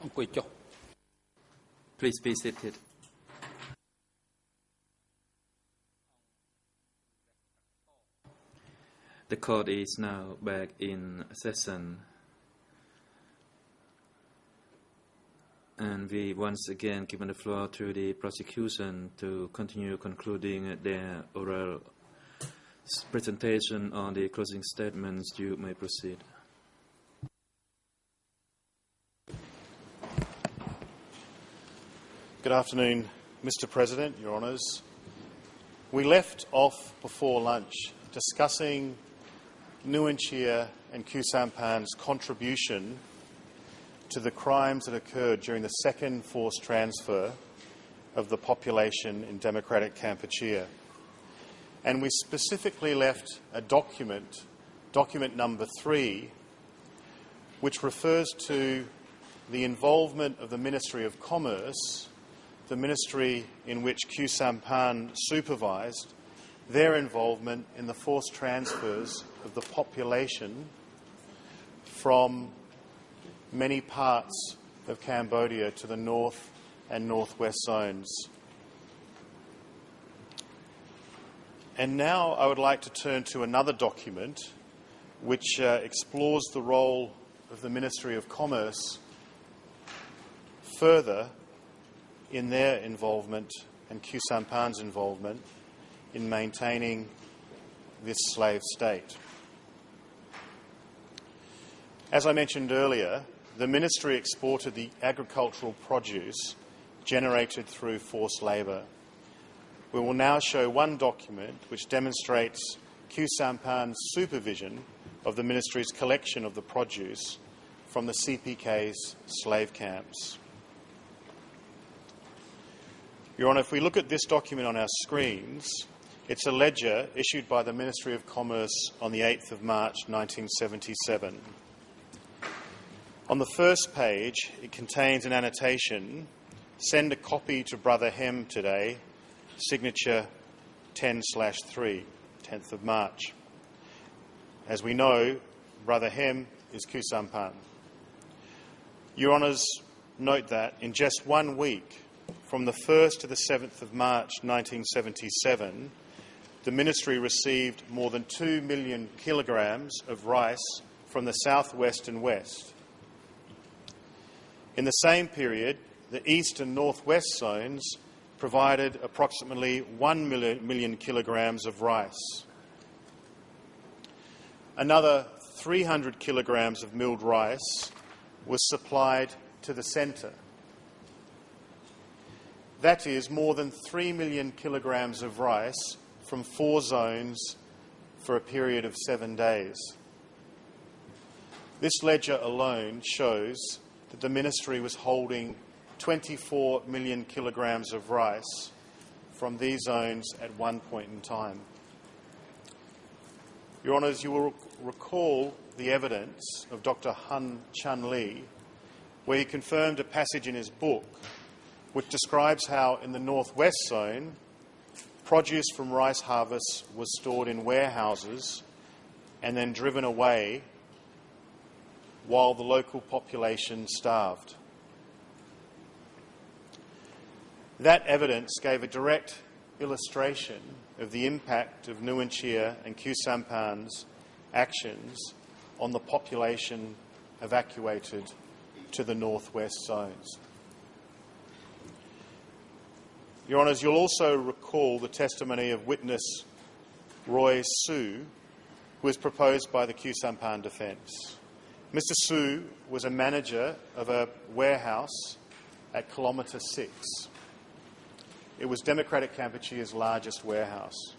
អង្គុយចុះ Please be seated. The court is now back in session, and we once again given the floor to the prosecution to continue concluding their oral presentation on the closing statements. You may proceed. Good afternoon, Mr. President, Your Honours. We left off before lunch discussing Nguyen Chia and Khieu Samphan's contribution to the crimes that occurred during the second forced transfer of the population in Democratic Kampuchea. And we specifically left a document number 3, which refers to the involvement of the Ministry of Commerce, the ministry in which Khieu Samphan supervised, their involvement in the forced transfers of the population from many parts of Cambodia to the north and northwest zones. And now I would like to turn to another document which explores the role of the Ministry of Commerce further in their involvement and Khieu Samphan's involvement in maintaining this slave state. As I mentioned earlier, the Ministry exported the agricultural produce generated through forced labour. We will now show one document which demonstrates Khieu Samphan's supervision of the Ministry's collection of the produce from the CPK's slave camps. Your Honour, if we look at this document on our screens, it's a ledger issued by the Ministry of Commerce on the 8th of March 1977. On the first page, it contains an annotation, "Send a copy to Brother Hem today, signature 10/3, 10th of March. As we know, Brother Hem is Khieu Samphan. Your Honours, note that in just 1 week, from the 1st to the 7th of March 1977, the Ministry received more than 2 million kilograms of rice from the southwest and west. In the same period, the east and northwest zones provided approximately 1 million kilograms of rice. Another 300 kilograms of milled rice was supplied to the centre. That is more than 3 million kilograms of rice from 4 zones for a period of 7 days. This ledger alone shows that the Ministry was holding 24 million kilograms of rice from these zones at one point in time. Your Honours, you will recall the evidence of Dr. Hun Chun Lee, where he confirmed a passage in his book which describes how in the northwest zone, produce from rice harvests was stored in warehouses and then driven away while the local population starved. That evidence gave a direct illustration of the impact of Nguyen Chia and Khieu Samphan's actions on the population evacuated to the northwest zones. Your Honours, you'll also recall the testimony of witness Roy Su, who was proposed by the Khieu Samphan defence. Mr. Su was a manager of a warehouse at Kilometre 6. It was Democratic Kampuchea's largest warehouse.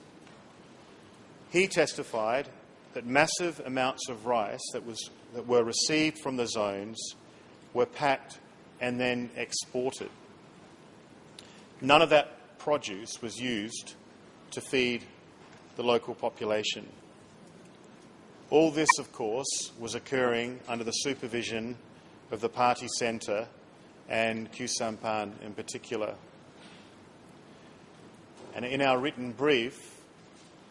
He testified that massive amounts of rice that were received from the zones were packed and then exported. None of that produce was used to feed the local population. All this, of course, was occurring under the supervision of the party centre and Khieu Samphan in particular. And in our written brief,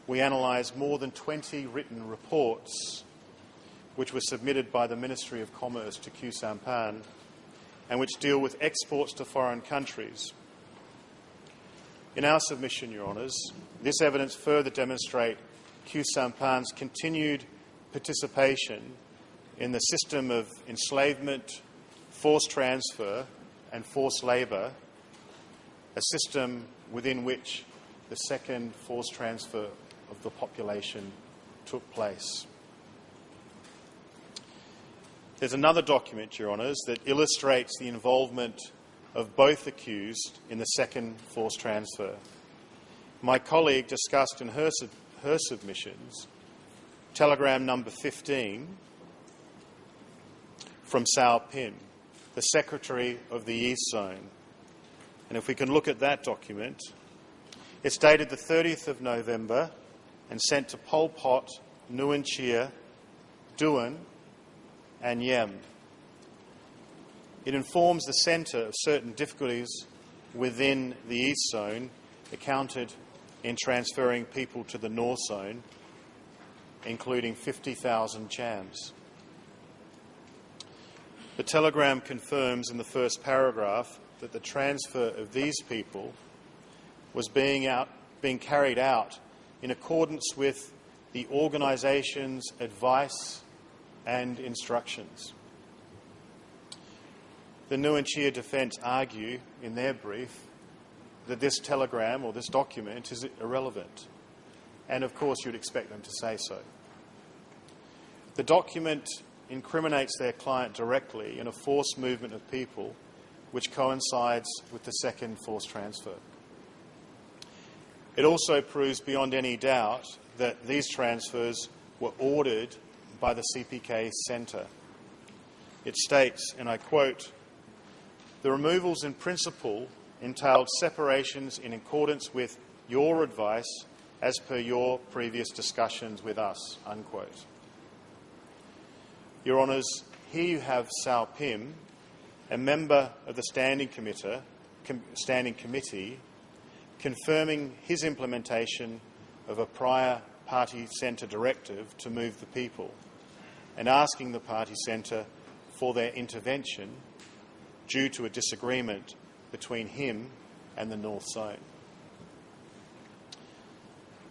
we analysed more than 20 written reports which were submitted by the Ministry of Commerce to Khieu Samphan, and which deal with exports to foreign countries. In our submission, Your Honours, this evidence further demonstrates Khieu Samphan's continued participation in the system of enslavement, forced transfer and forced labour, a system within which the second forced transfer of the population took place. There's another document, Your Honours, that illustrates the involvement of both accused in the second forced transfer. My colleague discussed in her submissions telegram number 15 from Sao Pim, the Secretary of the East Zone. And if we can look at that document, it's dated the 30th of November and sent to Pol Pot, Nguyen Chia, Duan and Yem. It informs the centre of certain difficulties within the East Zone accounted in transferring people to the North Zone, including 50,000 Chams. The telegram confirms in the first paragraph that the transfer of these people was being carried out in accordance with the organisation's advice and instructions. The Nguyen Chia defence argue in their brief that this telegram or this document is irrelevant, and of course you'd expect them to say so. The document incriminates their client directly in a forced movement of people which coincides with the second forced transfer. It also proves beyond any doubt that these transfers were ordered by the CPK Centre. It states, and I quote, "The removals in principle entailed separations in accordance with your advice as per your previous discussions with us," unquote. Your Honours, here you have Sao Pim, a member of the Standing Committee, confirming his implementation of a prior party centre directive to move the people and asking the party centre for their intervention due to a disagreement between him and the North Zone.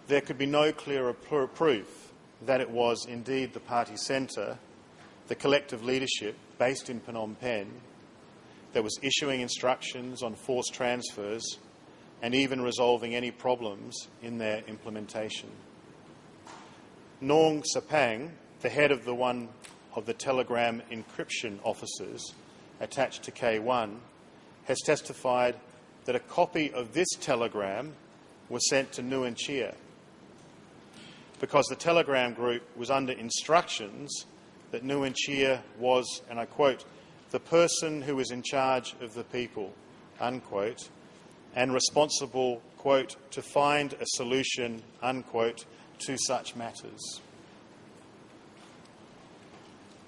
There could be no clearer proof that it was indeed the party centre, the collective leadership based in Phnom Penh, that was issuing instructions on forced transfers and even resolving any problems in their implementation. Nong Sapang, the head of the telegram encryption officers attached to K1, has testified that a copy of this telegram was sent to Nguyen Chia because the telegram group was under instructions that Nguyen Chia was, and I quote, "the person who is in charge of the people," unquote, and responsible, quote, "to find a solution," unquote, "to such matters."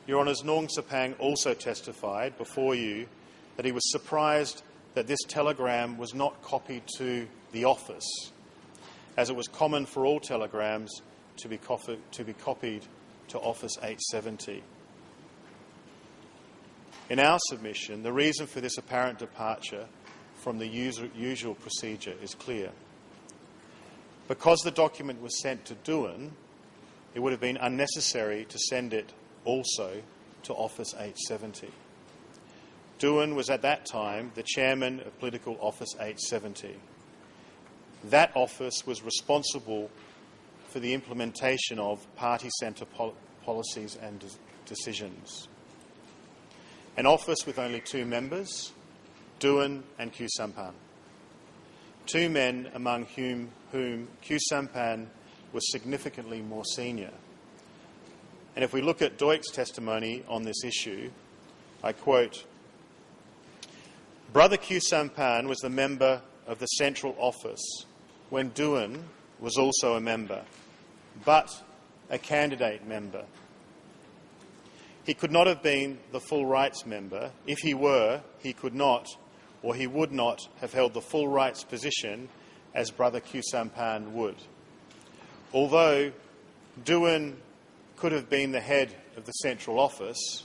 Your Honours, Nong Sapang also testified before you that he was surprised that this telegram was not copied to the office, as it was common for all telegrams to be copied to Office 870. In our submission, the reason for this apparent departure from the usual procedure is clear. Because the document was sent to Duan, it would have been unnecessary to send it also to Office 870. Duan was at that time the chairman of Political Office 870. That office was responsible for the implementation of party centre policies and decisions. An office with only two members, Duan and Khieu Samphan. Two men among whom Khieu Samphan was significantly more senior. And if we look at Duic's testimony on this issue, I quote, "Brother Khieu Samphan was the member of the Central Office when Duan was also a member, but a candidate member. He could not have been the full rights member. If he were, he could not, or he would not have held the full rights position as Brother Khieu Samphan would. Although Duan could have been the head of the Central Office,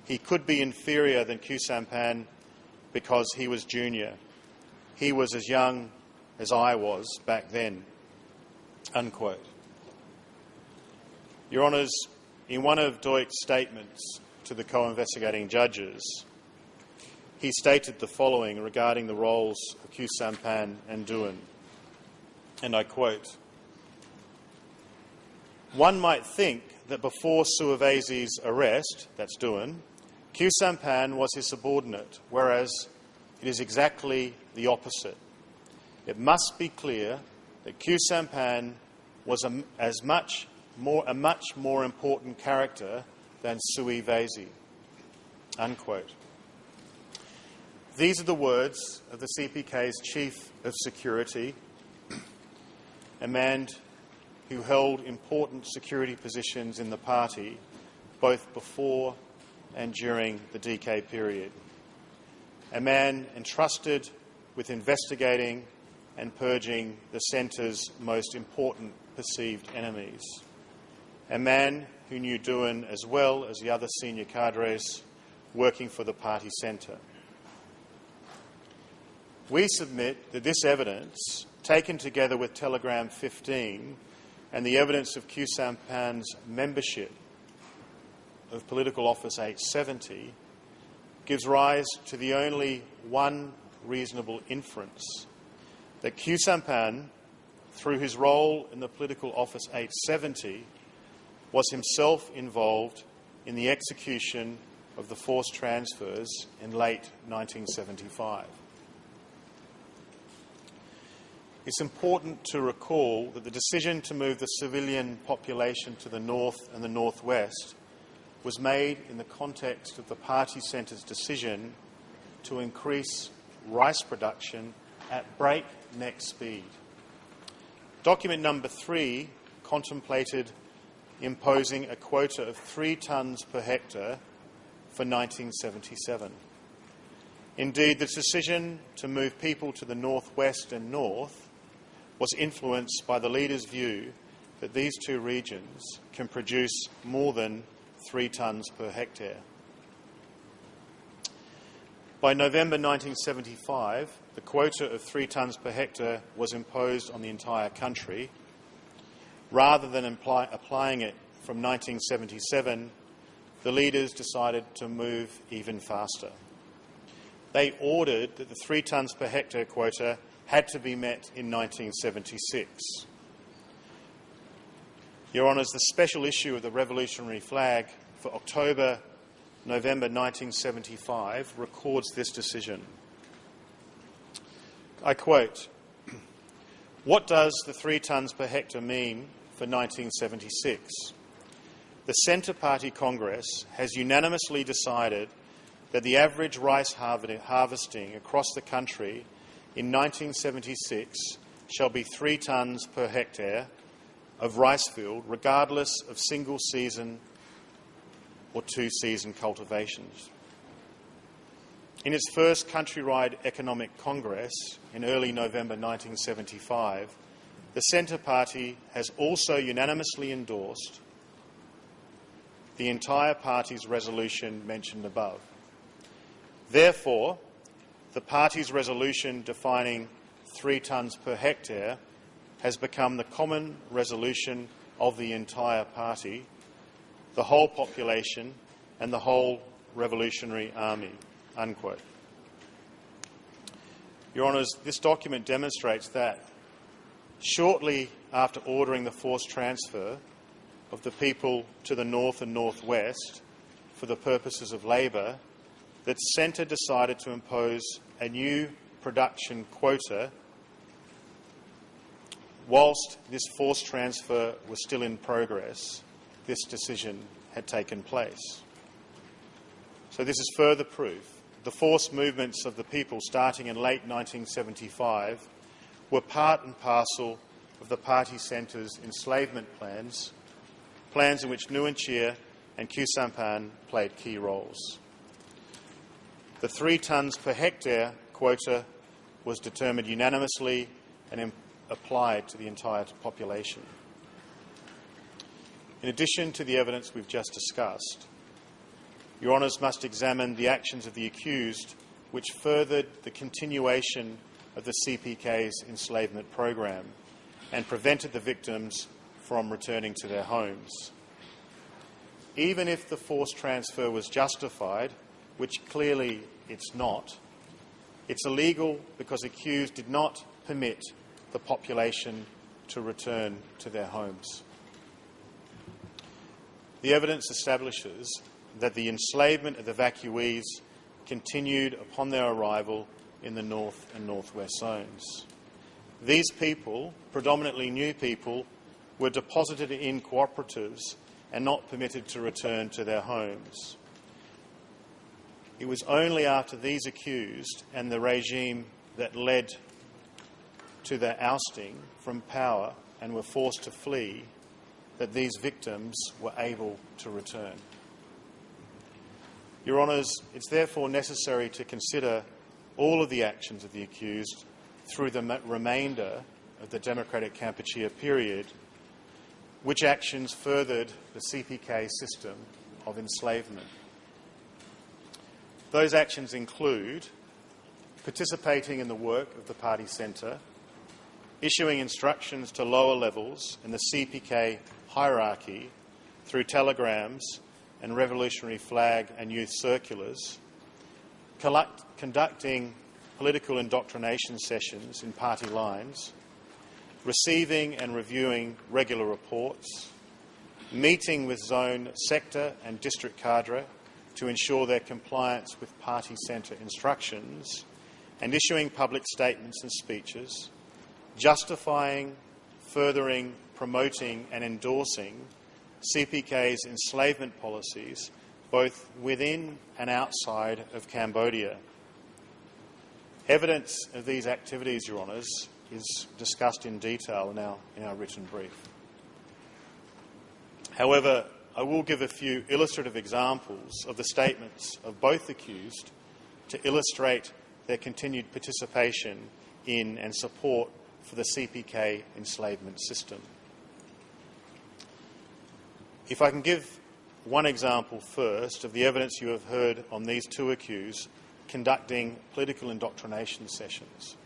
he could be inferior than Khieu Samphan because he was junior. He was as young as I was back then." Unquote. Your Honours, in one of Duic's statements to the co-investigating judges, he stated the following regarding the roles of Khieu Samphan and Duin, and I quote, "One might think that before Suavezi's arrest," that's Duin, "Khieu Samphan was his subordinate, whereas it is exactly the opposite. It must be clear that Khieu Samphan was a much more important character than Suavezi." Unquote. These are the words of the CPK's Chief of Security, a man who held important security positions in the party both before and during the DK period. A man entrusted with investigating and purging the centre's most important perceived enemies. A man who knew Duin as well as the other senior cadres working for the party centre. We submit that this evidence, taken together with Telegram 15 and the evidence of Khieu Samphan's membership of Political Office 870, gives rise to the only one reasonable inference, that Khieu Samphan, through his role in the Political Office 870, was himself involved in the execution of the forced transfers in late 1975. It's important to recall that the decision to move the civilian population to the north and the northwest was made in the context of the party centre's decision to increase rice production at breakneck speed. Document number 3 contemplated imposing a quota of 3 tonnes per hectare for 1977. Indeed, the decision to move people to the northwest and north was influenced by the leader's view that these two regions can produce more than 3 tonnes per hectare. By November 1975, the quota of 3 tonnes per hectare was imposed on the entire country. Rather than applying it from 1977, the leaders decided to move even faster. They ordered that the 3 tonnes per hectare quota had to be met in 1976. Your Honours, the special issue of the Revolutionary Flag for November 1975 records this decision. I quote, "What does the 3 tonnes per hectare mean for 1976? The Centre Party Congress has unanimously decided that the average rice harvesting across the country in 1976 shall be 3 tonnes per hectare of rice field, regardless of single season or 2-season cultivations. In its first countrywide economic congress in early November 1975, the Centre Party has also unanimously endorsed the entire party's resolution mentioned above. Therefore, the party's resolution defining 3 tonnes per hectare has become the common resolution of the entire party, the whole population and the whole Revolutionary Army." Unquote. Your Honours, this document demonstrates that shortly after ordering the forced transfer of the people to the north and northwest for the purposes of labour, the Centre decided to impose a new production quota whilst this forced transfer was still in progress. This decision had taken place. So this is further proof. The forced movements of the people starting in late 1975 were part and parcel of the party centre's enslavement plans in which Nguyen Chia and Khieu Samphan played key roles. The 3 tonnes per hectare quota was determined unanimously and applied to the entire population. In addition to the evidence we've just discussed, Your Honours must examine the actions of the accused which furthered the continuation of the CPK's enslavement program and prevented the victims from returning to their homes. Even if the forced transfer was justified, which clearly it's not, it's illegal because accused did not permit the population to return to their homes. The evidence establishes that the enslavement of evacuees continued upon their arrival in the north and northwest zones. These people, predominantly new people, were deposited in cooperatives and not permitted to return to their homes. It was only after these accused and the regime that led to their ousting from power and were forced to flee that these victims were able to return. Your Honours, it's therefore necessary to consider all of the actions of the accused through the remainder of the Democratic Kampuchea period, which actions furthered the CPK system of enslavement. Those actions include participating in the work of the party centre, issuing instructions to lower levels in the CPK hierarchy through telegrams and revolutionary flag and youth circulars, conducting political indoctrination sessions in party lines, receiving and reviewing regular reports, meeting with zone, sector and district cadre to ensure their compliance with party centre instructions, and issuing public statements and speeches, justifying, furthering, promoting and endorsing CPK's enslavement policies both within and outside of Cambodia. Evidence of these activities, Your Honours, is discussed in detail in our written brief. However, I will give a few illustrative examples of the statements of both accused to illustrate their continued participation in and support for the CPK enslavement system. If I can give one example first of the evidence you have heard on these two accused conducting political indoctrination sessions.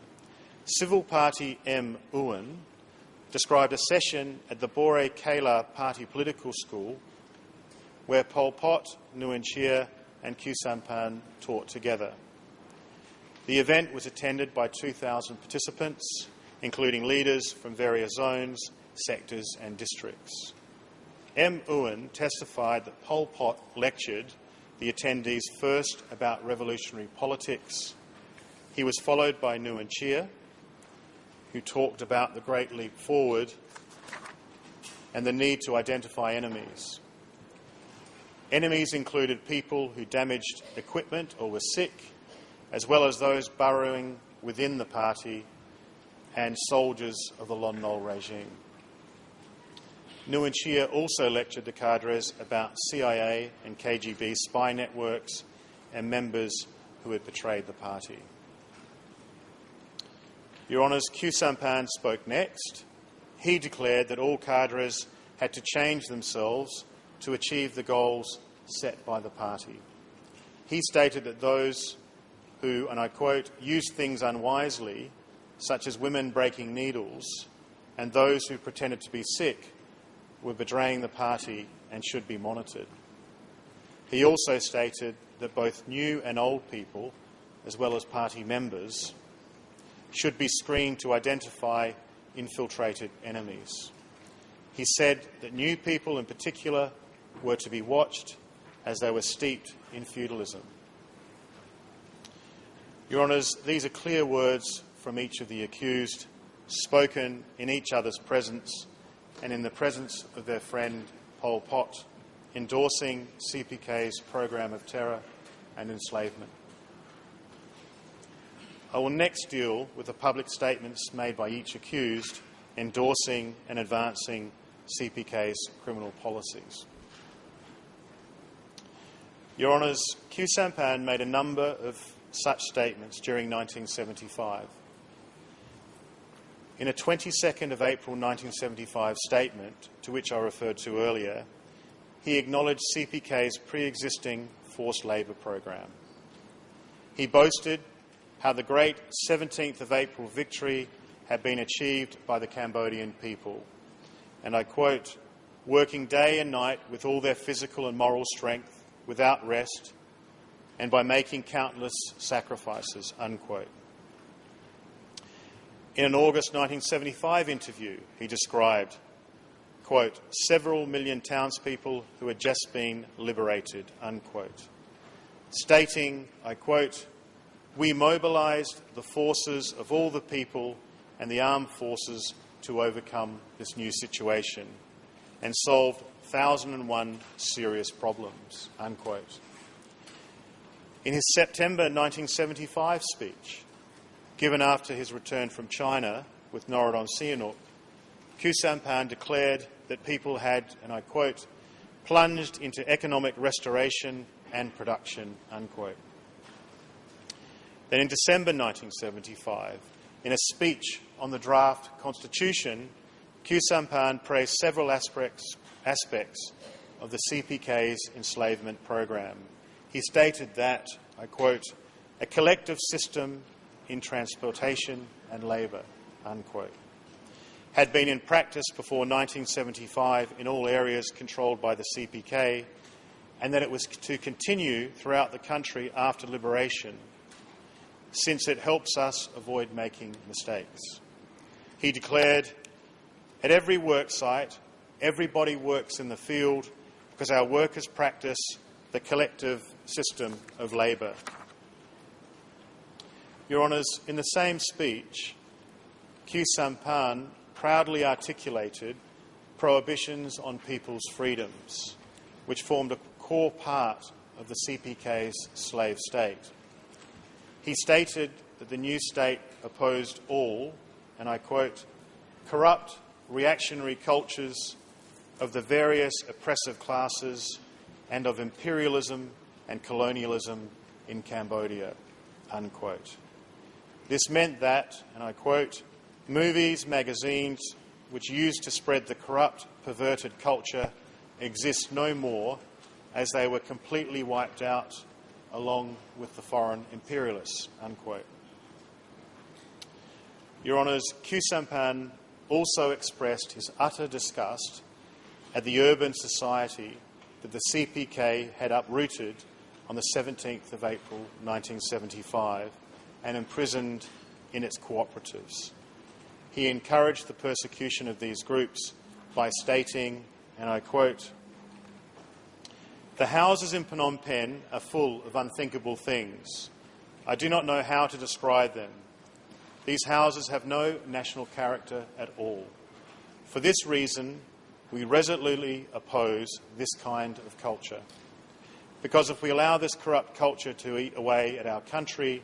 Civil Party M. Ewan described a session at the Bore Kela Party Political School where Pol Pot, Nguyen Chia and Khieu Samphan taught together. The event was attended by 2,000 participants, including leaders from various zones, sectors and districts. M. Ewan testified that Pol Pot lectured the attendees first about revolutionary politics. He was followed by Nguyen Chia, who talked about the Great Leap Forward and the need to identify enemies. Enemies included people who damaged equipment or were sick, as well as those burrowing within the party and soldiers of the Lon Nol regime. Nguyen Chia also lectured the cadres about CIA and KGB spy networks and members who had betrayed the party. Your Honours, Khieu Samphan spoke next. He declared that all cadres had to change themselves to achieve the goals set by the party. He stated that those who, and I quote, used things unwisely, such as women breaking needles, and those who pretended to be sick, were betraying the party and should be monitored. He also stated that both new and old people, as well as party members, should be screened to identify infiltrated enemies. He said that new people in particular were to be watched as they were steeped in feudalism. Your Honours, these are clear words from each of the accused, spoken in each other's presence and in the presence of their friend Pol Pot, endorsing CPK's program of terror and enslavement. I will next deal with the public statements made by each accused endorsing and advancing CPK's criminal policies. Your Honours, Khieu Samphan made a number of such statements during 1975. In a 22nd of April 1975 statement, to which I referred to earlier, he acknowledged CPK's pre-existing forced labour program. He boasted how the great 17th of April victory had been achieved by the Cambodian people, and I quote, working day and night with all their physical and moral strength, without rest, and by making countless sacrifices, unquote. In an August 1975 interview, he described, quote, several million townspeople who had just been liberated, unquote, stating, I quote, we mobilised the forces of all the people and the armed forces to overcome this new situation and solved 1,001 serious problems, unquote. In his September 1975 speech, given after his return from China with Norodom Sihanouk, Khieu Samphan declared that people had, and I quote, plunged into economic restoration and production, unquote. Then in December 1975, in a speech on the draft constitution, Khieu Samphan praised several aspects of the CPK's enslavement program. He stated that, I quote, a collective system in transportation and labour, unquote, had been in practice before 1975 in all areas controlled by the CPK, and that it was to continue throughout the country after liberation, since it helps us avoid making mistakes. He declared, at every work site, everybody works in the field because our workers practice the collective system of labour. Your Honours, in the same speech, Khieu Samphan proudly articulated prohibitions on people's freedoms, which formed a core part of the CPK's slave state. He stated that the new state opposed all, and I quote, corrupt, reactionary cultures of the various oppressive classes and of imperialism and colonialism in Cambodia, unquote. This meant that, and I quote, movies, magazines, which used to spread the corrupt, perverted culture exist no more, as they were completely wiped out along with the foreign imperialists, unquote. Your Honours, Khieu Samphan also expressed his utter disgust at the urban society that the CPK had uprooted on the 17th of April 1975 and imprisoned in its cooperatives. He encouraged the persecution of these groups by stating, and I quote, the houses in Phnom Penh are full of unthinkable things. I do not know how to describe them. These houses have no national character at all. For this reason, we resolutely oppose this kind of culture. Because if we allow this corrupt culture to eat away at our country,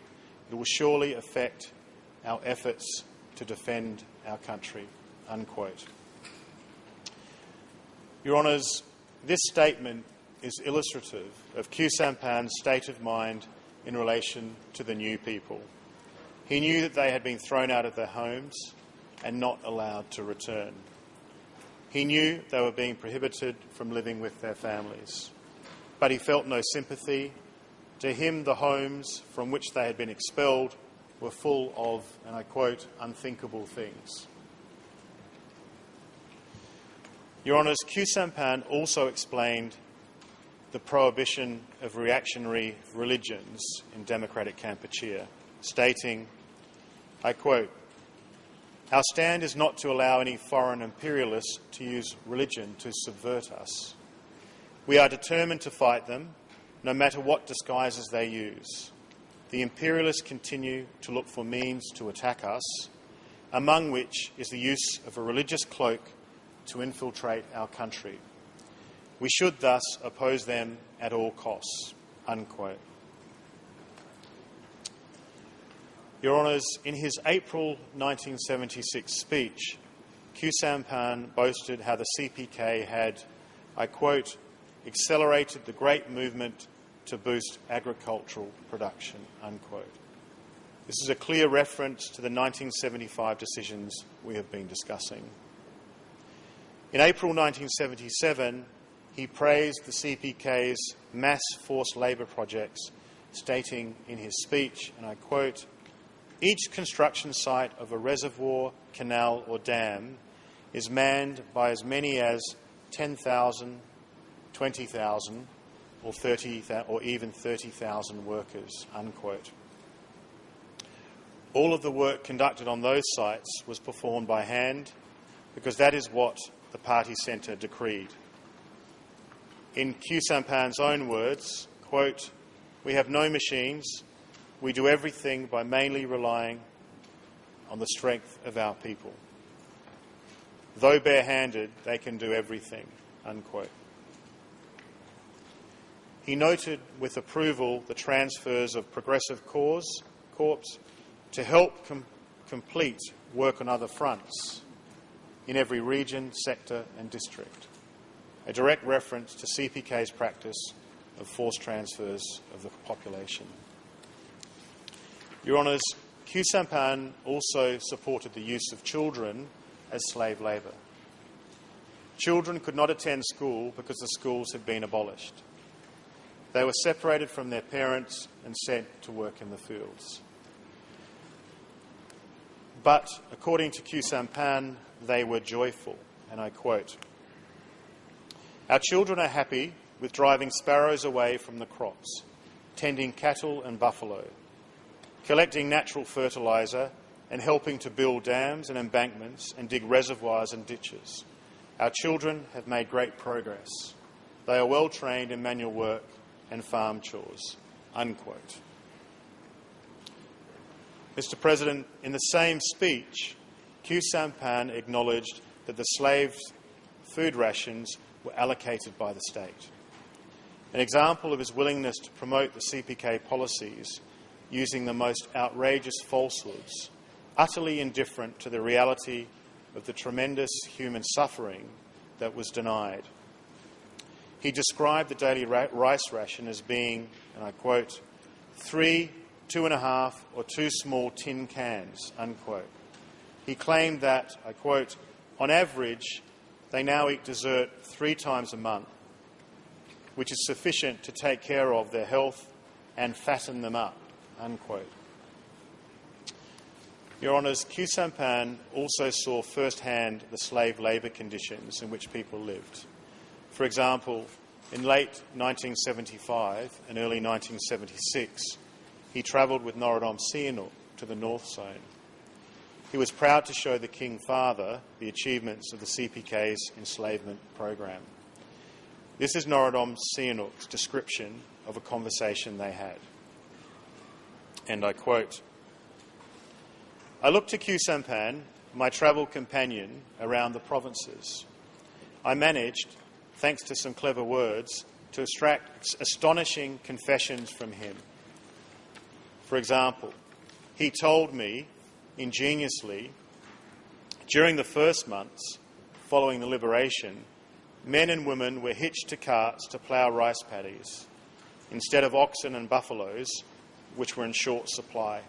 it will surely affect our efforts to defend our country, unquote. Your Honours, this statement is illustrative of Khieu Samphan's state of mind in relation to the new people. He knew that they had been thrown out of their homes and not allowed to return. He knew they were being prohibited from living with their families. But he felt no sympathy. To him, the homes from which they had been expelled were full of, and I quote, unthinkable things. Your Honours, Khieu Samphan also explained the prohibition of reactionary religions in democratic Kampuchea, stating, I quote, our stand is not to allow any foreign imperialists to use religion to subvert us. We are determined to fight them, no matter what disguises they use. The imperialists continue to look for means to attack us, among which is the use of a religious cloak to infiltrate our country. We should thus oppose them at all costs, unquote. Your Honours, in his April 1976 speech, Khieu Samphan boasted how the CPK had, I quote, accelerated the great movement to boost agricultural production, unquote. This is a clear reference to the 1975 decisions we have been discussing. In April 1977, he praised the CPK's mass forced labour projects, stating in his speech, and I quote, "Each construction site of a reservoir, canal or dam is manned by as many as 10,000, 20,000 or 30,000 or even 30,000 workers," unquote. All of the work conducted on those sites was performed by hand because that is what the party centre decreed. In Khieu Samphan's own words, quote, "We have no machines. We do everything by mainly relying on the strength of our people. Though barehanded, they can do everything," unquote. He noted with approval the transfers of Progressive Corps to help complete work on other fronts in every region, sector and district, a direct reference to CPK's practice of forced transfers of the population. Your Honours, Khieu Samphan also supported the use of children as slave labour. Children could not attend school because the schools had been abolished. They were separated from their parents and sent to work in the fields. But, according to Khieu Samphan, they were joyful, and I quote, "Our children are happy with driving sparrows away from the crops, tending cattle and buffalo, collecting natural fertiliser and helping to build dams and embankments and dig reservoirs and ditches. Our children have made great progress. They are well trained in manual work and farm chores," unquote. Mr. President, in the same speech, Khieu Samphan acknowledged that the slaves' food rations were allocated by the state. An example of his willingness to promote the CPK policies using the most outrageous falsehoods, utterly indifferent to the reality of the tremendous human suffering that was denied. He described the daily rice ration as being, and I quote, 3, 2.5 or 2 small tin cans, unquote. He claimed that, I quote, "On average, they now eat dessert 3 times a month, which is sufficient to take care of their health and fatten them up," unquote. Your Honours, Khieu Samphan also saw firsthand the slave labour conditions in which people lived. For example, in late 1975 and early 1976, he travelled with Norodom Sihanouk to the North Zone. He was proud to show the King Father the achievements of the CPK's enslavement program. This is Norodom Sihanouk's description of a conversation they had. And I quote, "I looked to Khieu Samphan, my travel companion around the provinces. I managed, thanks to some clever words, to extract astonishing confessions from him. For example, he told me, ingeniously, during the first months following the liberation, men and women were hitched to carts to plough rice paddies, instead of oxen and buffaloes, which were in short supply,"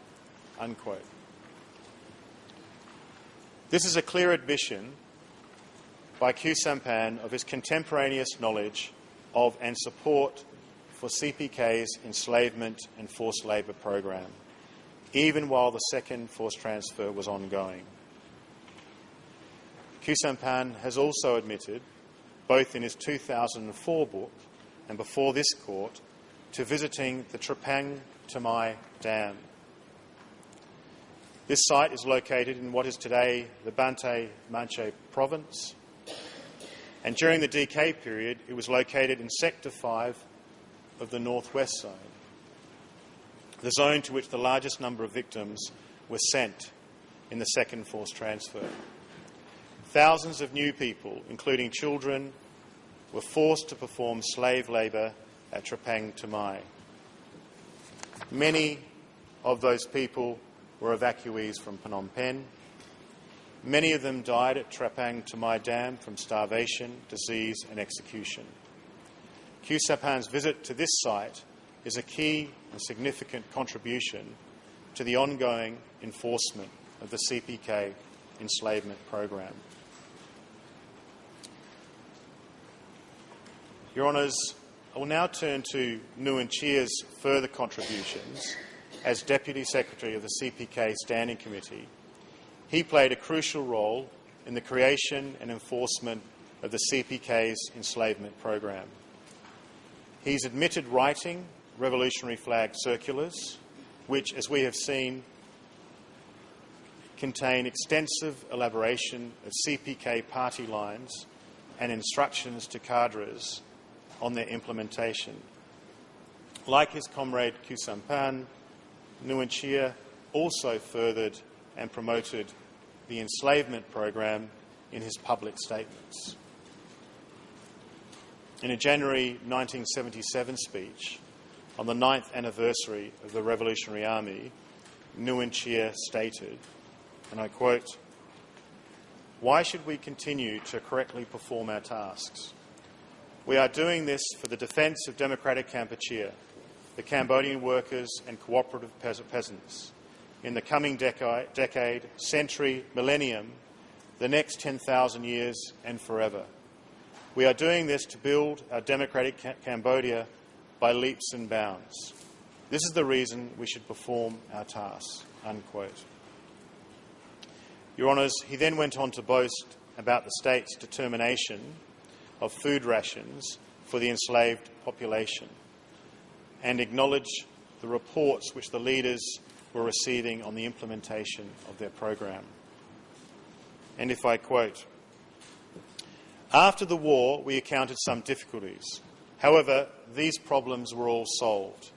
unquote. This is a clear admission by Khieu Samphan of his contemporaneous knowledge of and support for CPK's enslavement and forced labour program, even while the second forced transfer was ongoing. Khieu Samphan has also admitted, both in his 2004 book and before this court, to visiting the Trapang Tamai Dam. This site is located in what is today the Banteay Manche province, and during the DK period it was located in Sector 5 of the Northwest Zone, the zone to which the largest number of victims were sent in the second forced transfer. Thousands of new people, including children, were forced to perform slave labour at Trapang Tamai. Many of those people were evacuees from Phnom Penh. Many of them died at Trapang Tamai Dam from starvation, disease and execution. Khieu Samphan's visit to this site is a key and significant contribution to the ongoing enforcement of the CPK enslavement program. Your Honours, I will now turn to Nguyen Chia's further contributions as Deputy Secretary of the CPK Standing Committee. He played a crucial role in the creation and enforcement of the CPK's enslavement program. He's admitted writing revolutionary flag circulars, which, as we have seen, contain extensive elaboration of CPK party lines and instructions to cadres on their implementation. Like his comrade Khieu Samphan, Nguyen Chia also furthered and promoted the enslavement program in his public statements. In a January 1977 speech on the 9th anniversary of the Revolutionary Army, Nguyen Chia stated, and I quote, "Why should we continue to correctly perform our tasks? We are doing this for the defence of democratic Kampuchea, the Cambodian workers and cooperative peasants. In the coming decade, century, millennium, the next 10,000 years and forever. We are doing this to build our democratic Cambodia by leaps and bounds. This is the reason we should perform our tasks." Unquote. Your Honours, he then went on to boast about the state's determination of food rations for the enslaved population and acknowledge the reports which the leaders were receiving on the implementation of their program. And if I quote, "After the war, we encountered some difficulties. However, these problems were all solved.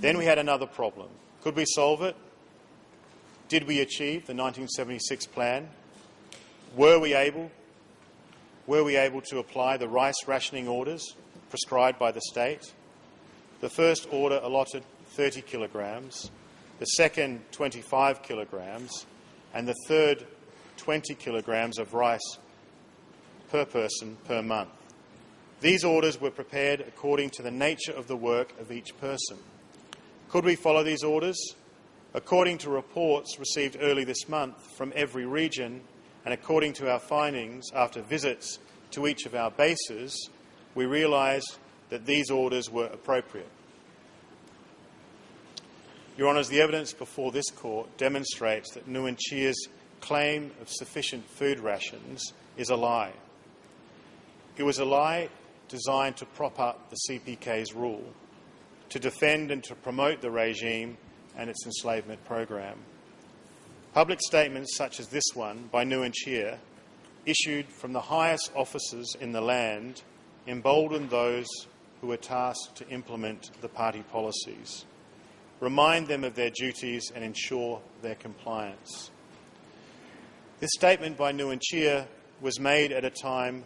Then we had another problem. Could we solve it? Did we achieve the 1976 plan? Were we able to apply the rice rationing orders prescribed by the state? The first order allotted 30 kilograms, the second 25 kilograms, and the third 20 kilograms of rice per person per month. These orders were prepared according to the nature of the work of each person. Could we follow these orders? According to reports received early this month from every region, and according to our findings after visits to each of our bases, we realised that these orders were appropriate." Your Honours, the evidence before this court demonstrates that Nguyen Chia's claim of sufficient food rations is a lie. It was a lie designed to prop up the CPK's rule, to defend and to promote the regime and its enslavement program. Public statements such as this one by Nguyen Chia, issued from the highest officers in the land, emboldened those who were tasked to implement the party policies, remind them of their duties and ensure their compliance. This statement by Nguyen Chia was made at a time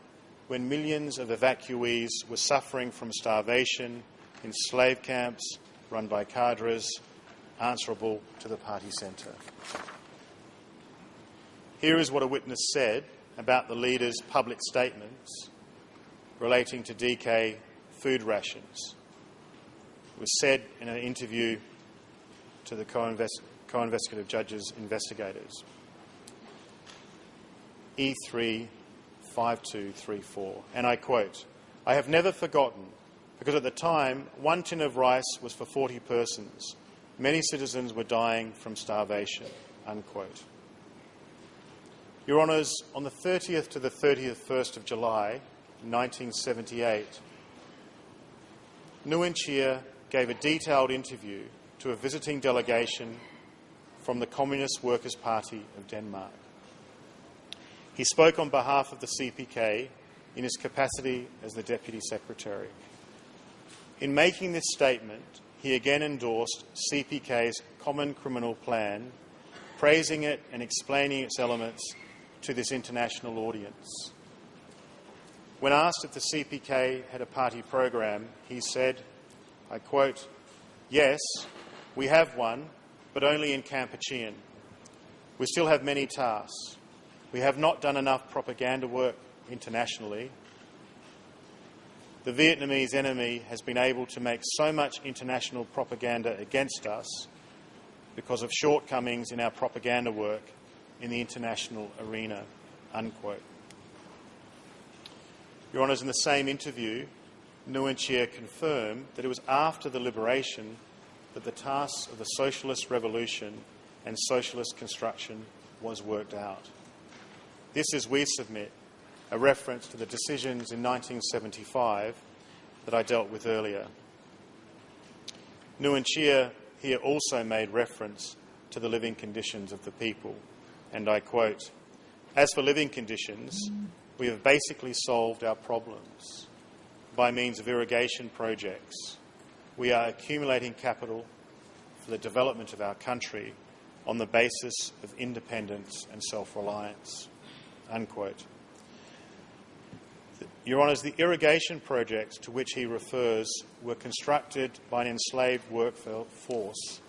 when millions of evacuees were suffering from starvation in slave camps run by cadres answerable to the party centre. Here is what a witness said about the leader's public statements relating to DK food rations. It was said in an interview to the co-investigative judge's investigators. E35234, and I quote, "I have never forgotten, because at the time 1 tin of rice was for 40 persons. Many citizens were dying from starvation." Unquote. Your Honours, on the 30th to the 31st of July 1978, Nguyen Chia gave a detailed interview to a visiting delegation from the Communist Workers' Party of Denmark. He spoke on behalf of the CPK in his capacity as the Deputy Secretary. In making this statement, he again endorsed CPK's Common Criminal Plan, praising it and explaining its elements to this international audience. When asked if the CPK had a party program, he said, I quote, "Yes, we have one, but only in Kampuchean. We still have many tasks. We have not done enough propaganda work internationally. The Vietnamese enemy has been able to make so much international propaganda against us because of shortcomings in our propaganda work in the international arena." Unquote. Your Honours, in the same interview, Nguyen Chia confirmed that it was after the liberation that the task of the socialist revolution and socialist construction was worked out. This is, we submit, a reference to the decisions in 1975 that I dealt with earlier. Nguyen Chia here also made reference to the living conditions of the people, and I quote, "As for living conditions, we have basically solved our problems by means of irrigation projects. We are accumulating capital for the development of our country on the basis of independence and self-reliance." Unquote. Your Honours, the irrigation projects to which he refers were constructed by an enslaved workforce,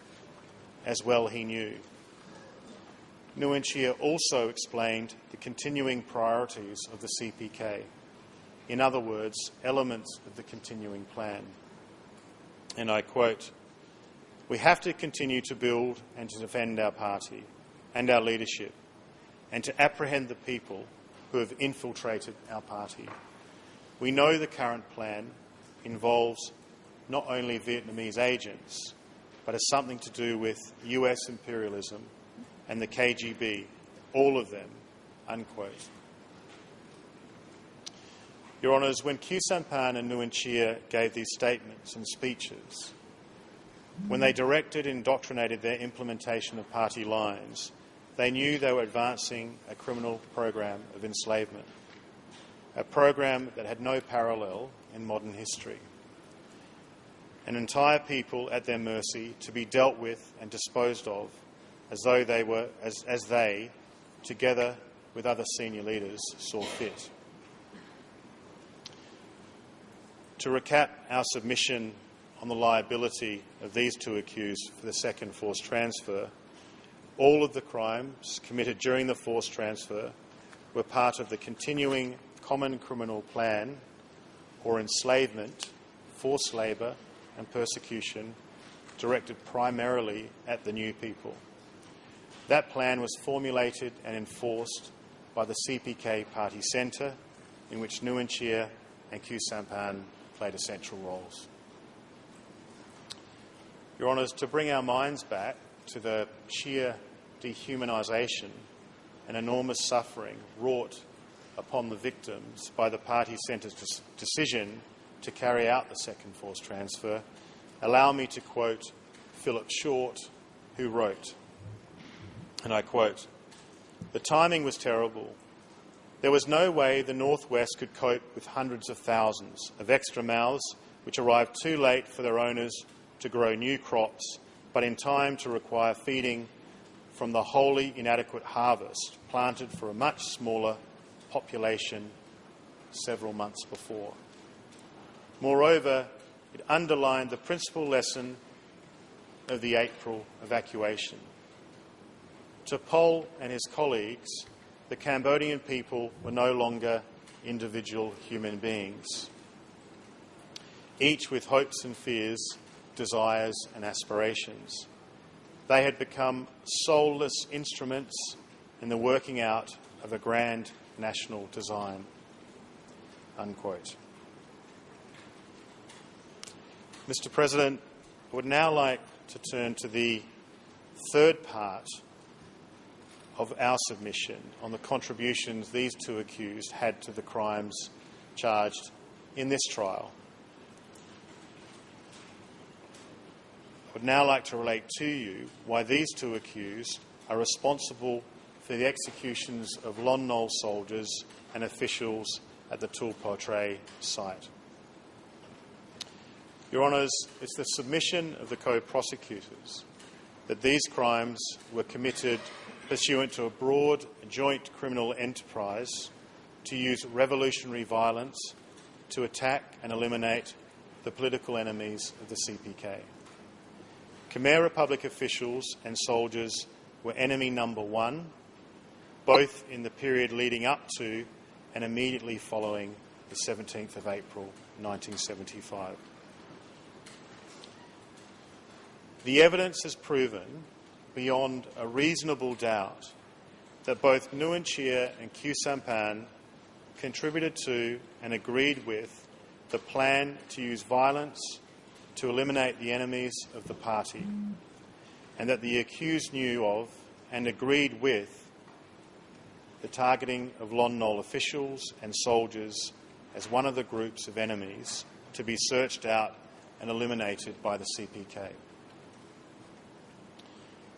as well he knew. Nguyen Chia also explained the continuing priorities of the CPK, in other words, elements of the continuing plan. And I quote, "We have to continue to build and to defend our party and our leadership, and to apprehend the people who have infiltrated our party. We know the current plan involves not only Vietnamese agents, but has something to do with US imperialism and the KGB, all of them," unquote. Your Honours, when Khieu Samphan and Nguyen Chia gave these statements and speeches, when they directed and indoctrinated their implementation of party lines, they knew they were advancing a criminal program of enslavement, a program that had no parallel in modern history. An entire people at their mercy to be dealt with and disposed of as though they were, as they, together with other senior leaders, saw fit. To recap our submission on the liability of these two accused for the second forced transfer, all of the crimes committed during the forced transfer were part of the continuing common criminal plan or enslavement, forced labour and persecution directed primarily at the new people. That plan was formulated and enforced by the CPK Party Centre, in which Nguyen Chia and Khieu Samphan played essential roles. Your Honours, to bring our minds back to the sheer dehumanisation and enormous suffering wrought upon the victims by the Party Centre's decision to carry out the second forced transfer, allow me to quote Philip Short, who wrote, and I quote, "The timing was terrible. There was no way the Northwest could cope with hundreds of thousands of extra mouths which arrived too late for their owners to grow new crops, but in time to require feeding from the wholly inadequate harvest planted for a much smaller population several months before. Moreover, it underlined the principal lesson of the April evacuation. To Pol and his colleagues, the Cambodian people were no longer individual human beings, each with hopes and fears, desires and aspirations. They had become soulless instruments in the working out of a grand national design." Unquote. Mr. President, I would now like to turn to the third part of our submission on the contributions these two accused had to the crimes charged in this trial. I would now like to relate to you why these two accused are responsible for the executions of Lon Nol soldiers and officials at the Tul Potre site. Your Honours, it's the submission of the co-prosecutors that these crimes were committed pursuant to a broad joint criminal enterprise to use revolutionary violence to attack and eliminate the political enemies of the CPK. Khmer Republic officials and soldiers were enemy number one, both in the period leading up to and immediately following the 17th of April 1975. The evidence has proven beyond a reasonable doubt that both Nguyen Chia and Khieu Samphan contributed to and agreed with the plan to use violence to eliminate the enemies of the party, and that the accused knew of and agreed with the targeting of Lon Nol officials and soldiers as one of the groups of enemies to be searched out and eliminated by the CPK.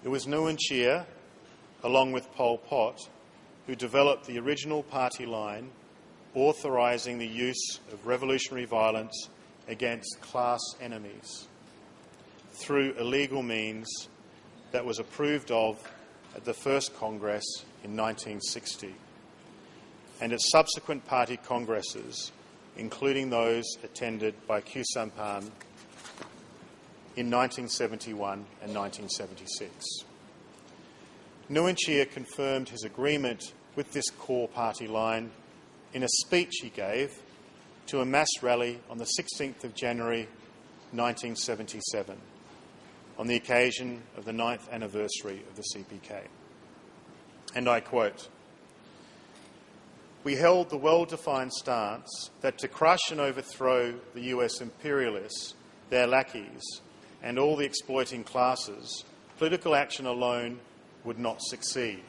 It was Nguyen Chia, along with Pol Pot, who developed the original party line authorising the use of revolutionary violence against class enemies through illegal means that was approved of at the first Congress in 1960 and at subsequent party congresses, including those attended by Khieu Samphan in 1971 and 1976. Nguyen Chia confirmed his agreement with this core party line in a speech he gave to a mass rally on the 16th of January 1977, on the occasion of the 9th anniversary of the CPK. And I quote, "We held the well-defined stance that to crush and overthrow the US imperialists, their lackeys, and all the exploiting classes, political action alone would not succeed.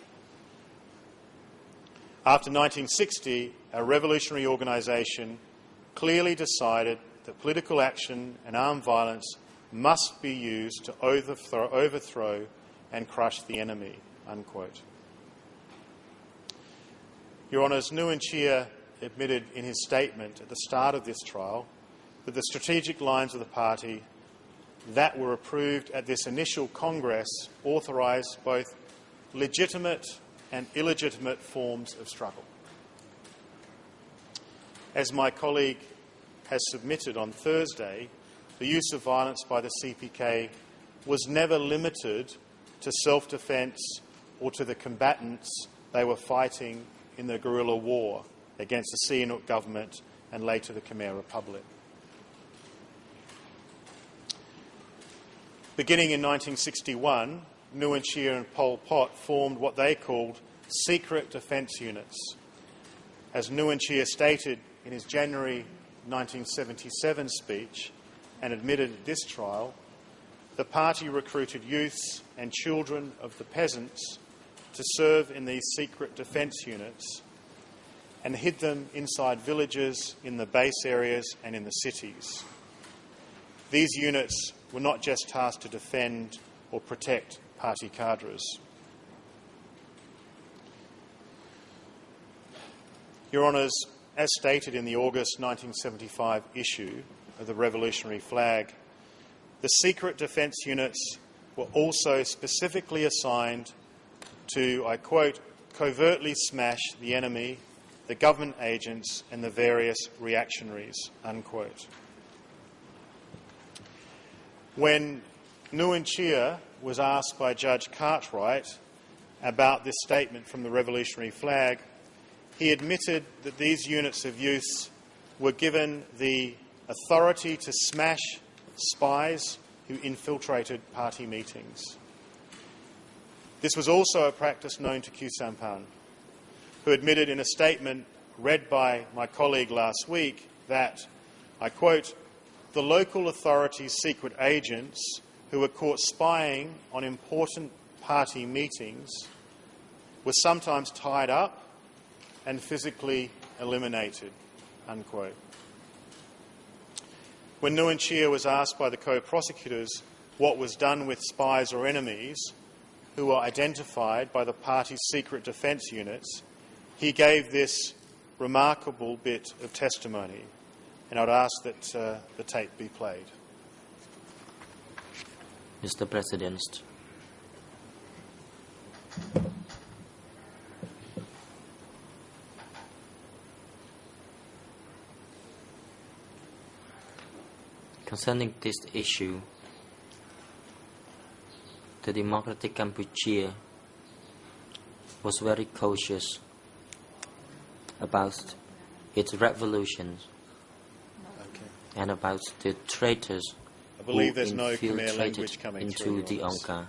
After 1960, our revolutionary organisation clearly decided that political action and armed violence must be used to overthrow and crush the enemy," unquote. Your Honours, Nguyen Chia admitted in his statement at the start of this trial that the strategic lines of the party that were approved at this initial Congress authorised both legitimate and illegitimate forms of struggle. As my colleague has submitted on Thursday, the use of violence by the CPK was never limited to self-defence or to the combatants they were fighting in the guerrilla war against the Sihanouk government and later the Khmer Republic. Beginning in 1961, Nguyen Chia and Pol Pot formed what they called secret defence units. As Nguyen Chia stated in his January 1977 speech and admitted at this trial, the party recruited youths and children of the peasants to serve in these secret defence units and hid them inside villages, in the base areas and in the cities. These units were not just tasked to defend or protect party cadres. Your Honours, as stated in the August 1975 issue of the Revolutionary Flag, the secret defence units were also specifically assigned to, I quote, "covertly smash the enemy, the government agents and the various reactionaries," unquote. When Nguyen Chia was asked by Judge Cartwright about this statement from the Revolutionary Flag, he admitted that these units of youths were given the authority to smash spies who infiltrated party meetings. This was also a practice known to Khieu Samphan, who admitted in a statement read by my colleague last week that, I quote, "The local authorities' secret agents who were caught spying on important party meetings were sometimes tied up and physically eliminated," unquote. When Nguyen Chia was asked by the co-prosecutors what was done with spies or enemies who were identified by the party's secret defence units, he gave this remarkable bit of testimony, and I'd ask that the tape be played. Mr. President, concerning this issue, the Democratic Cambodia was very cautious about its revolutions and about the traitors I believe who there's no Khmer language infiltrated coming into through, the Your Honours. Angkar.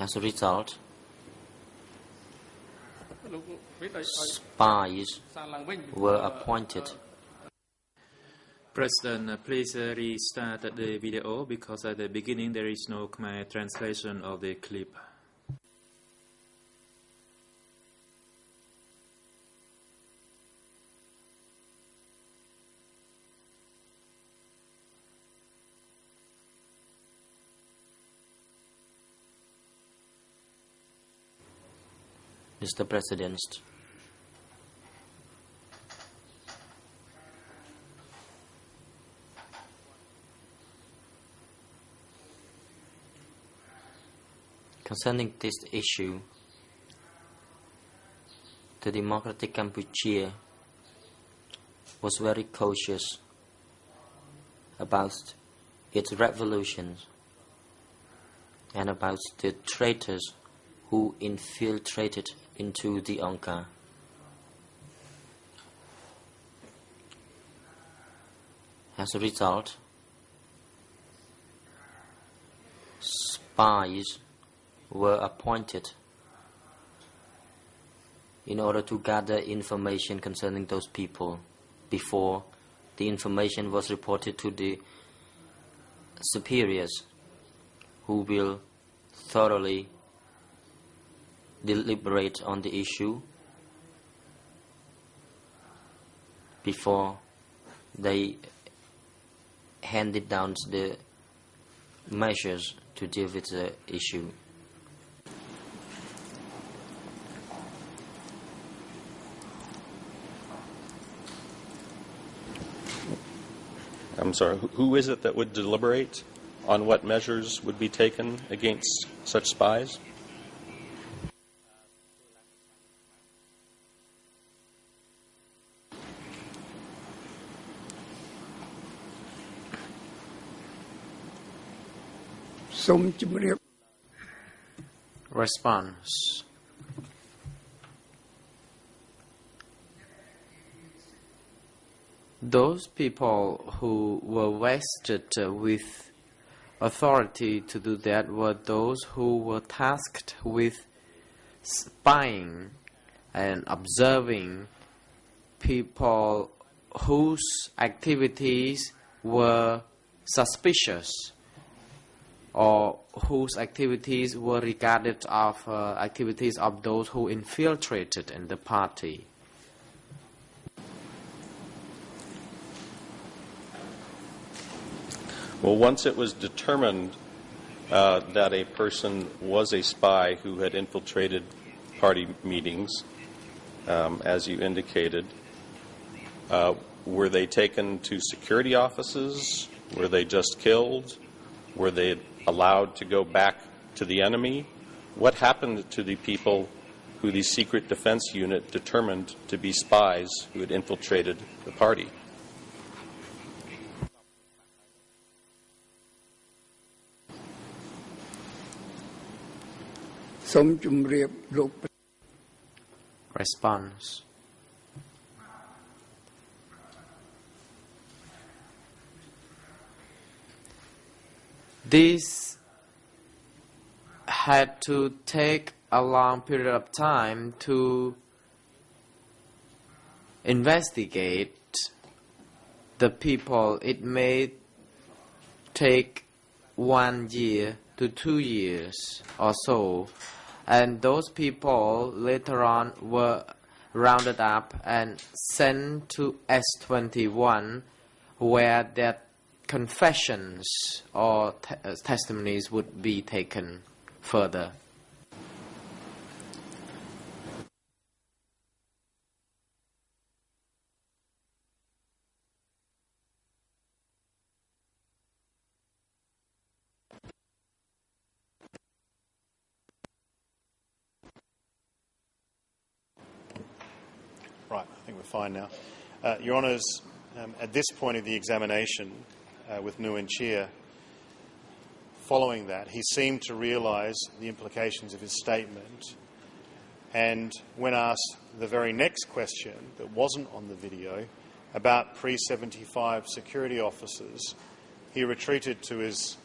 As a result, spies were appointed. President, please restart the video because at the beginning there is no Khmer translation of the clip. Mr. President, concerning this issue, the democratic Cambodia was very cautious about its revolutions and about the traitors who infiltrated into the Angkar. As a result, spies were appointed in order to gather information concerning those people before the information was reported to the superiors, who will thoroughly deliberate on the issue before they handed down the measures to deal with the issue. I'm sorry, who is it that would deliberate on what measures would be taken against such spies? Response. Those people who were vested with authority to do that were those who were tasked with spying and observing people whose activities were suspicious or whose activities were regarded as activities of those who infiltrated in the party. Well, once it was determined that a person was a spy who had infiltrated party meetings, as you indicated, were they taken to security offices? Were they just killed? Were they allowed to go back to the enemy? What happened to the people who the secret defense unit determined to be spies who had infiltrated the party? Response. This had to take a long period of time to investigate the people. It may take 1 year to 2 years or so. And those people later on were rounded up and sent to S21, where their confessions or testimonies would be taken further. Right, I think we're fine now. Your Honours, at this point of the examination with Nguyen Chia, following that, he seemed to realise the implications of his statement, and when asked the very next question that wasn't on the video about pre-75 security officers, he retreated to his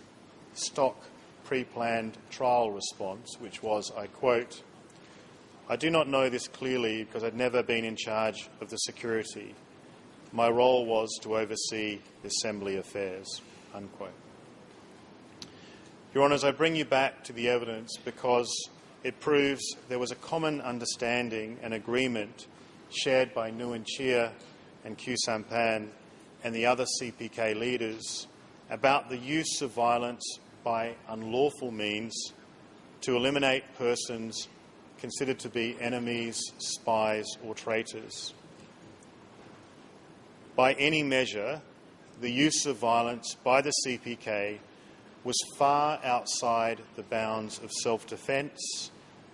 stock pre-planned trial response, which was, I quote, I do not know this clearly because I'd never been in charge of the security. My role was to oversee Assembly affairs." Unquote. Your Honours, I bring you back to the evidence because it proves there was a common understanding and agreement shared by Nguyen Chia and Khieu Samphan and the other CPK leaders about the use of violence by unlawful means to eliminate persons considered to be enemies, spies or traitors. By any measure, the use of violence by the CPK was far outside the bounds of self-defence,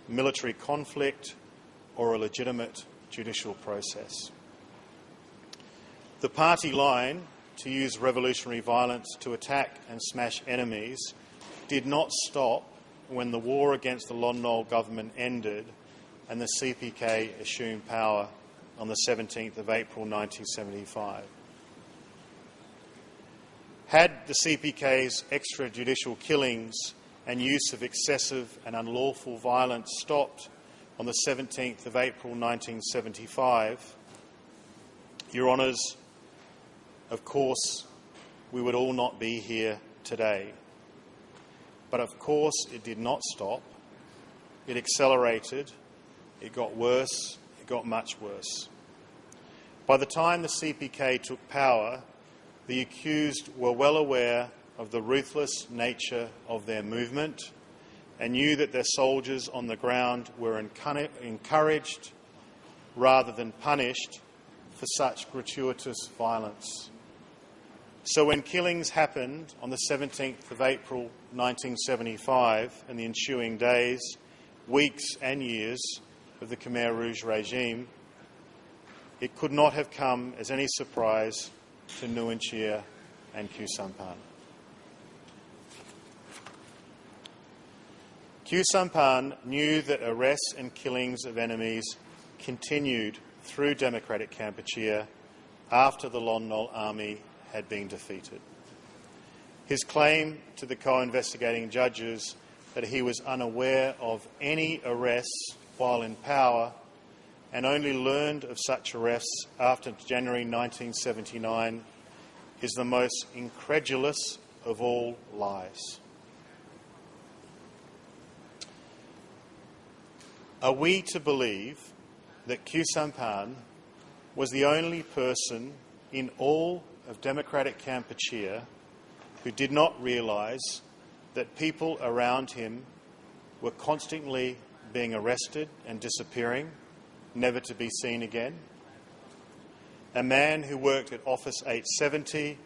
military conflict or a legitimate judicial process. The party line to use revolutionary violence to attack and smash enemies did not stop when the war against the Lon Nol government ended and the CPK assumed power on the 17th of April 1975. Had the CPK's extrajudicial killings and use of excessive and unlawful violence stopped on the 17th of April 1975, Your Honours, of course, we would all not be here today. But of course it did not stop. It accelerated. It got worse. It got much worse. By the time the CPK took power, the accused were well aware of the ruthless nature of their movement and knew that their soldiers on the ground were encouraged rather than punished for such gratuitous violence. So when killings happened on the 17th of April 1975 and the ensuing days, weeks and years of the Khmer Rouge regime, it could not have come as any surprise to Nguyen Chia and Khieu Samphan. Khieu Samphan knew that arrests and killings of enemies continued through democratic Kampuchea after the Lon Nol army had been defeated. His claim to the co-investigating judges that he was unaware of any arrests while in power and only learned of such arrests after January 1979 is the most incredulous of all lies. Are we to believe that Khieu Samphan was the only person in all of democratic Kampuchea who did not realise that people around him were constantly being arrested and disappearing, never to be seen again? A man who worked at Office 870,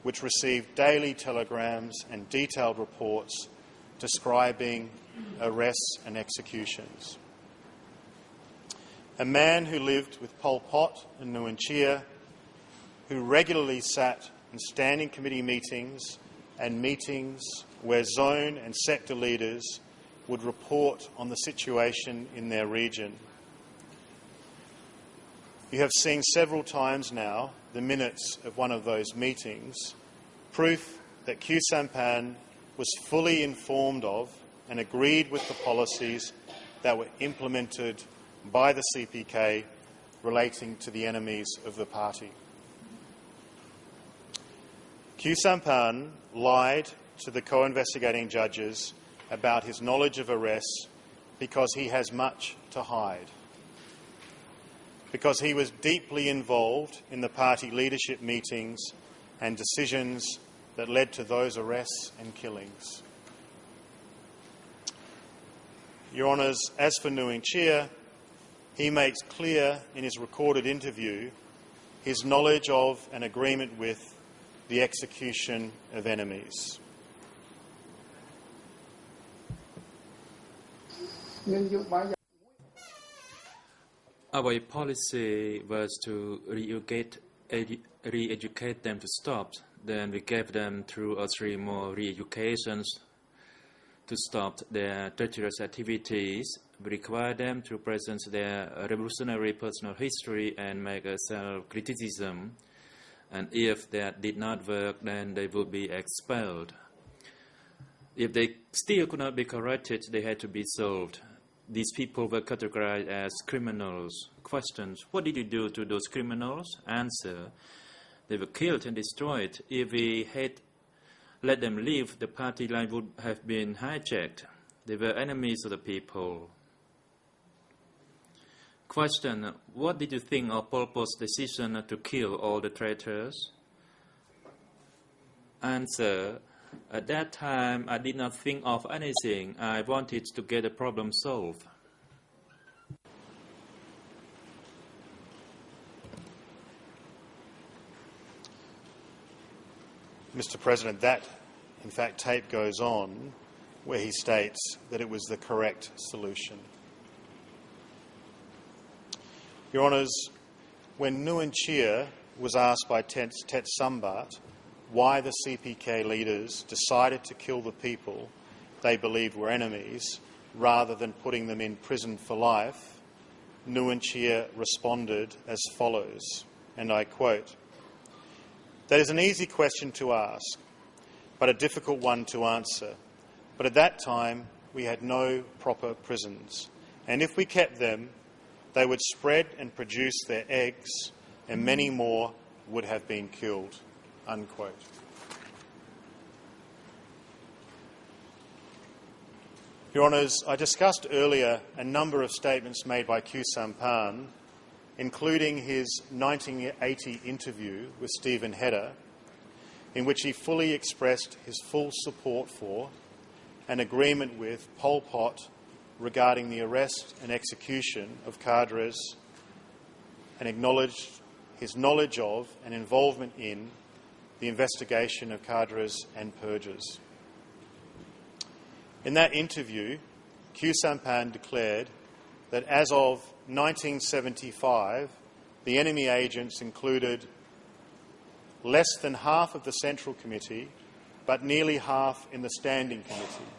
which received daily telegrams and detailed reports describing arrests and executions. A man who lived with Pol Pot and Nguyen Chia, who regularly sat in standing committee meetings and meetings where zone and sector leaders would report on the situation in their region. You have seen several times now the minutes of one of those meetings, proof that Khieu Samphan was fully informed of and agreed with the policies that were implemented by the CPK relating to the enemies of the party. Khieu Samphan lied to the co-investigating judges about his knowledge of arrests because he has much to hide, because he was deeply involved in the party leadership meetings and decisions that led to those arrests and killings. Your Honours, as for Nguyen Chia, he makes clear in his recorded interview his knowledge of and agreement with the execution of enemies. Our policy was to re-educate them to stop. Then we gave them 2 or 3 more re-educations to stop their treacherous activities. We required them to present their revolutionary personal history and make a self-criticism. And if that did not work, then they would be expelled. If they still could not be corrected, they had to be sold. these people were categorized as criminals. Questions: what did you do to those criminals? Answer: they were killed and destroyed. If we had let them live, the party line would have been hijacked. They were enemies of the people. Question: what did you think of Pol Pot's decision to kill all the traitors? Answer: at that time, I did not think of anything. I wanted to get the problem solved. Mr. President, that, in fact, tape goes on where he states that it was the correct solution. Your Honours, when Nguyen Chia was asked by Tet Sambat why the CPK leaders decided to kill the people they believed were enemies rather than putting them in prison for life, Nguyen Chia responded as follows, and I quote, "That is an easy question to ask, but a difficult one to answer. But at that time, we had no proper prisons, and if we kept them, they would spread and produce their eggs, and many more would have been killed." Unquote. Your Honours, I discussed earlier a number of statements made by Khieu Samphan, including his 1980 interview with Stephen Hedder, in which he fully expressed his full support for and agreement with Pol Pot regarding the arrest and execution of cadres, and acknowledged his knowledge of and involvement in the investigation of cadres and purges. In that interview, Khieu Samphan declared that as of 1975, the enemy agents included less than half of the Central Committee, but nearly half in the Standing Committee.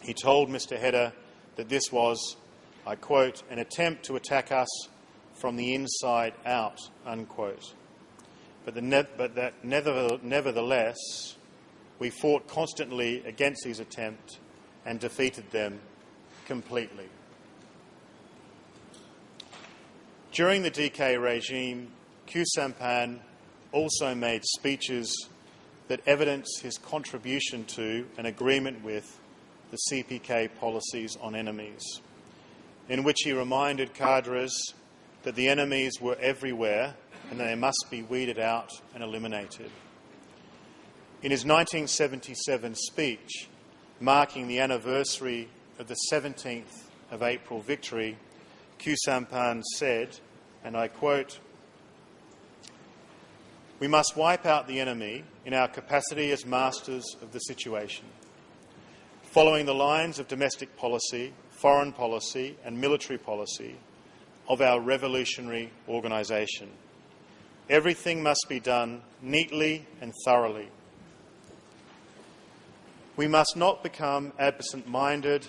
He told Mr. Hedder that this was, I quote, "an attempt to attack us from the inside out," unquote. Nevertheless, we fought constantly against these attempts and defeated them completely. During the DK regime, Khieu Samphan also made speeches that evidence his contribution to and agreement with the CPK policies on enemies, in which he reminded cadres that the enemies were everywhere and they must be weeded out and eliminated. In his 1977 speech, marking the anniversary of the 17th of April victory, Khieu Samphan said, and I quote, "We must wipe out the enemy in our capacity as masters of the situation, following the lines of domestic policy, foreign policy and military policy of our revolutionary organisation. Everything must be done neatly and thoroughly. We must not become absent-minded,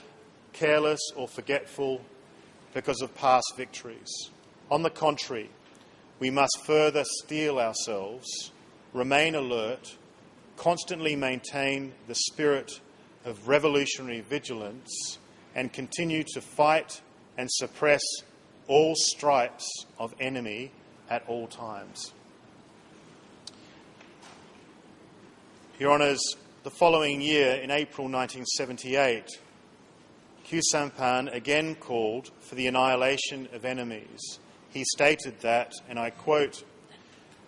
careless or forgetful because of past victories. On the contrary, we must further steel ourselves, remain alert, constantly maintain the spirit of revolutionary vigilance and continue to fight and suppress all stripes of enemy at all times." Your Honours, the following year, in April 1978, Khieu Samphan again called for the annihilation of enemies. He stated that, and I quote,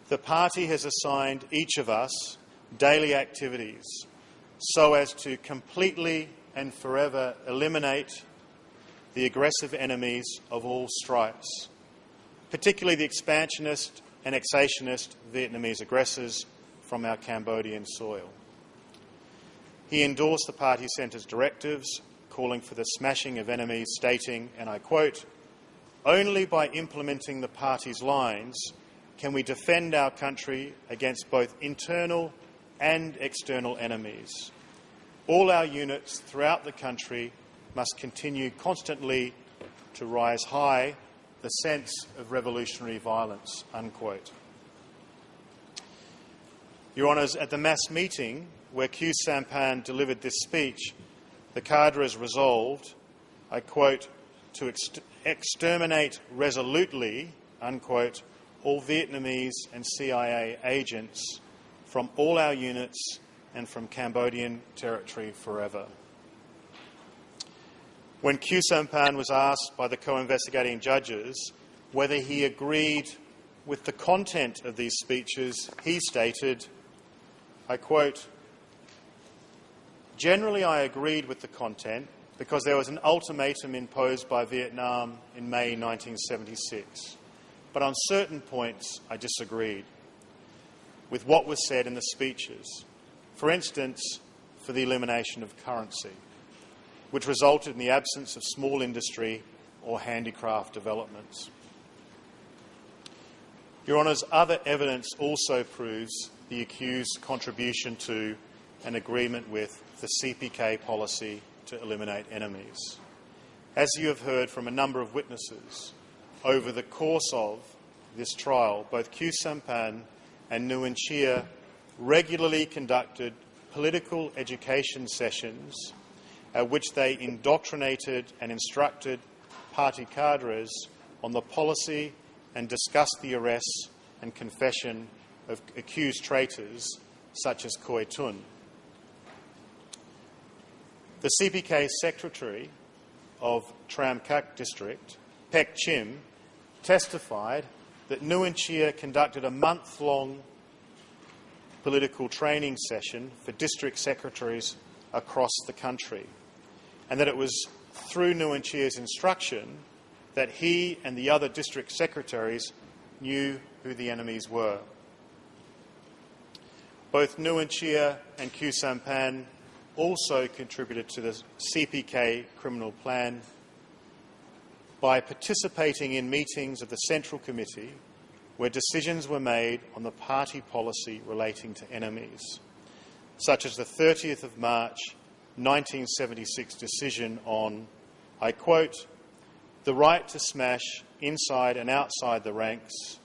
"The party has assigned each of us daily activities so as to completely and forever eliminate the aggressive enemies of all stripes, particularly the expansionist and annexationist Vietnamese aggressors from our Cambodian soil." He endorsed the party centre's directives, calling for the smashing of enemies, stating, and I quote, "Only by implementing the party's lines can we defend our country against both internal and external enemies. All our units throughout the country must continue constantly to rise high the sense of revolutionary violence," unquote. Your Honours, at the mass meeting where Khieu Samphan delivered this speech, the cadres resolved I quote, to exterminate resolutely, unquote, all Vietnamese and CIA agents from all our units and from Cambodian territory forever. When Khieu Samphan was asked by the co-investigating judges whether he agreed with the content of these speeches, he stated, I quote, "Generally I agreed with the content because there was an ultimatum imposed by Vietnam in May 1976. But on certain points I disagreed with what was said in the speeches. For instance, for the elimination of currency, which resulted in the absence of small industry or handicraft developments." Your Honours, other evidence also proves the accused's contribution to and agreement with the CPK policy to eliminate enemies. As you have heard from a number of witnesses, over the course of this trial, both Khieu Samphan and Nguyen Chia regularly conducted political education sessions at which they indoctrinated and instructed party cadres on the policy and discussed the arrests and confession of accused traitors such as Khoi Tun. The CPK Secretary of Tram Kak District, Pek Chim, testified that Nguyen Chia conducted a month-long political training session for district secretaries across the country, and that it was through Nguyen Chia's instruction that he and the other district secretaries knew who the enemies were. Both Nguyen Chia and Khieu Samphan also contributed to the CPK criminal plan by participating in meetings of the Central Committee where decisions were made on the party policy relating to enemies, such as the 30th of March 1976 decision on, I quote, "the right to smash inside and outside the ranks,"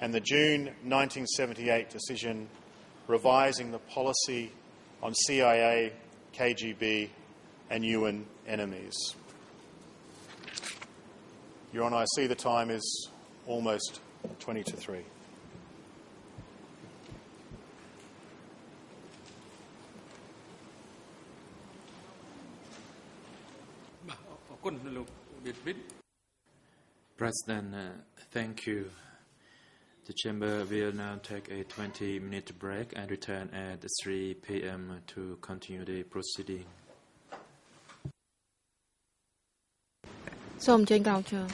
and the June 1978 decision revising the policy on CIA, KGB and UN enemies. Your Honour, I see the time is almost 20 to 3. ขอบคุณលោកบิดบิด President, thank you. The chamber will now take a 20-minute break and return at 3 p.m. to continue the proceeding. សូមអញ្ជើញក្រោកឈរ